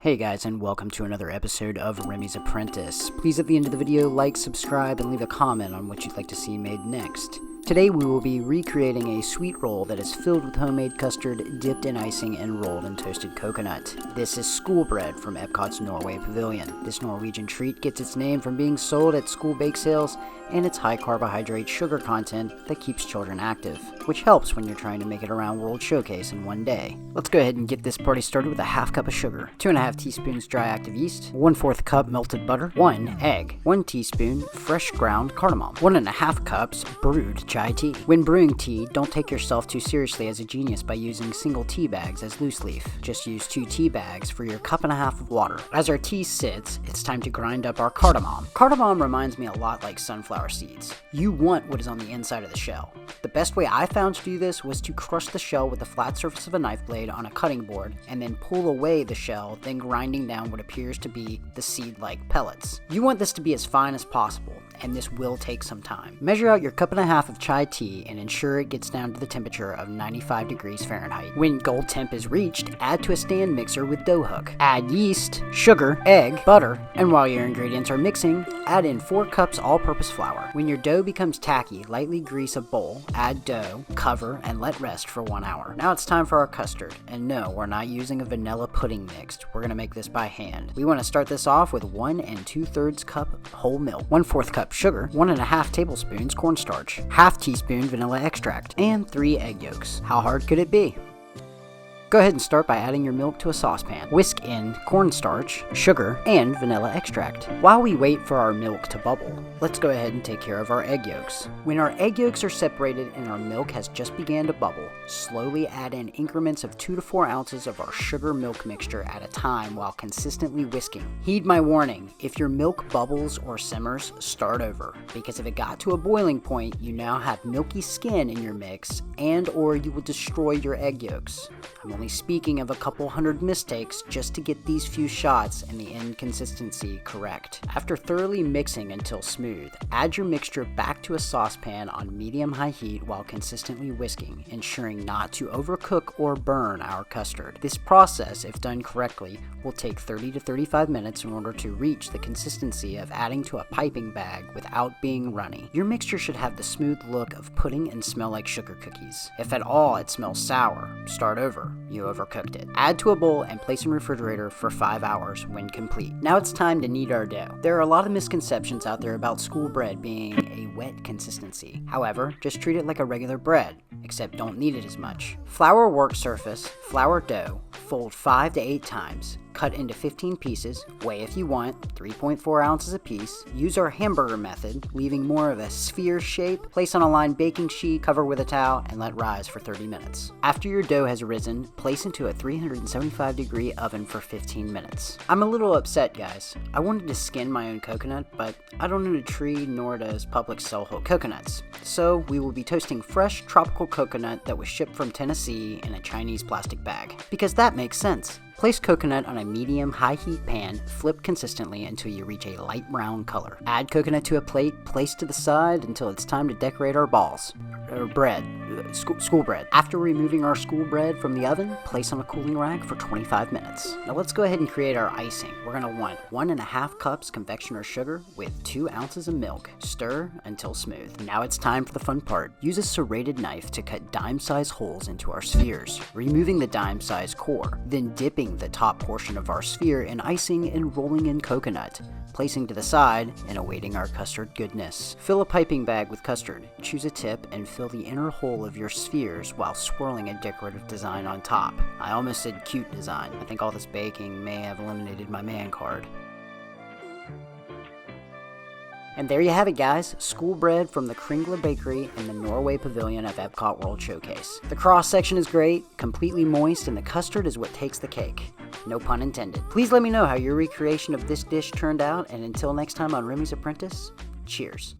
Hey guys, and welcome to another episode of Remy's Apprentice. Please at the end of the video, like, subscribe, and leave a comment on what you'd like to see made next. Today we will be recreating a sweet roll that is filled with homemade custard, dipped in icing, and rolled in toasted coconut. This is school bread from Epcot's Norway Pavilion. This Norwegian treat gets its name from being sold at school bake sales and its high carbohydrate sugar content that keeps children active, which helps when you're trying to make it around World Showcase in one day. Let's go ahead and get this party started with a half cup of sugar, 2.5 teaspoons dry active yeast, 1/4 cup melted butter, 1 egg, 1 teaspoon fresh ground cardamom, 1.5 cups brewed chai tea. When brewing tea, don't take yourself too seriously as a genius by using single tea bags as loose leaf. Just use 2 tea bags for your 1.5 cups of water. As our tea sits, it's time to grind up our cardamom. Cardamom reminds me a lot like sunflower seeds. You want what is on the inside of the shell. The best way I found to do this was to crush the shell with the flat surface of a knife blade on a cutting board and then pull away the shell, then grinding down what appears to be the seed-like pellets. You want this to be as fine as possible, and this will take some time. Measure out your 1.5 cups of chai tea and ensure it gets down to the temperature of 95 degrees Fahrenheit. When gold temp is reached, add to a stand mixer with dough hook. Add yeast, sugar, egg, butter, and while your ingredients are mixing, add in 4 cups all-purpose flour. When your dough becomes tacky, lightly grease a bowl, add dough, cover, and let rest for 1 hour. Now it's time for our custard. And no, we're not using a vanilla pudding mixed. We're gonna make this by hand. We wanna start this off with 1 2/3 cup whole milk, 1/4 cup sugar, 1.5 tablespoons cornstarch, half teaspoon vanilla extract, and 3 egg yolks. How hard could it be? Go ahead and start by adding your milk to a saucepan. Whisk in cornstarch, sugar, and vanilla extract. While we wait for our milk to bubble, let's go ahead and take care of our egg yolks. When our egg yolks are separated and our milk has just began to bubble, slowly add in increments of 2 to 4 ounces of our sugar milk mixture at a time while consistently whisking. Heed my warning, if your milk bubbles or simmers, start over, because if it got to a boiling point, you now have milky skin in your mix and or you will destroy your egg yolks. I'm only speaking of a couple hundred mistakes just to get these few shots and the end consistency correct. After thoroughly mixing until smooth, add your mixture back to a saucepan on medium-high heat while consistently whisking, ensuring not to overcook or burn our custard. This process, if done correctly, will take 30 to 35 minutes in order to reach the consistency of adding to a piping bag without being runny. Your mixture should have the smooth look of pudding and smell like sugar cookies. If at all it smells sour, start over. You overcooked it. Add to a bowl and place in refrigerator for 5 hours when complete. Now it's time to knead our dough. There are a lot of misconceptions out there about school bread being a wet consistency. However, just treat it like a regular bread, except don't knead it as much. Flour work surface, flour dough, fold 5 to 8 times. Cut into 15 pieces, weigh if you want, 3.4 ounces a piece. Use our hamburger method, leaving more of a sphere shape. Place on a lined baking sheet, cover with a towel, and let rise for 30 minutes. After your dough has risen, place into a 375 degree oven for 15 minutes. I'm a little upset, guys. I wanted to skin my own coconut, but I don't own a tree, nor does Publix sell whole coconuts. So we will be toasting fresh tropical coconut that was shipped from Tennessee in a Chinese plastic bag. Because that makes sense. Place coconut on a medium-high heat pan, flip consistently until you reach a light brown color. Add coconut to a plate, place to the side until it's time to decorate our balls. School bread. After removing our school bread from the oven, place on a cooling rack for 25 minutes. Now let's go ahead and create our icing. We're going to want 1.5 cups confectioner sugar with 2 ounces of milk. Stir until smooth. Now it's time for the fun part. Use a serrated knife to cut dime-sized holes into our spheres, removing the dime-sized core, then dipping the top portion of our sphere in icing and rolling in coconut, placing to the side and awaiting our custard goodness. Fill a piping bag with custard, choose a tip, and fill the inner hole of your spheres while swirling a decorative design on top. I almost said cute design. I think all this baking may have eliminated my man card. And there you have it, guys. School bread from the Kringla Bakeri in the Norway Pavilion of Epcot World Showcase. The cross-section is great, completely moist, and the custard is what takes the cake. No pun intended. Please let me know how your recreation of this dish turned out, and until next time on Remy's Apprentice, cheers.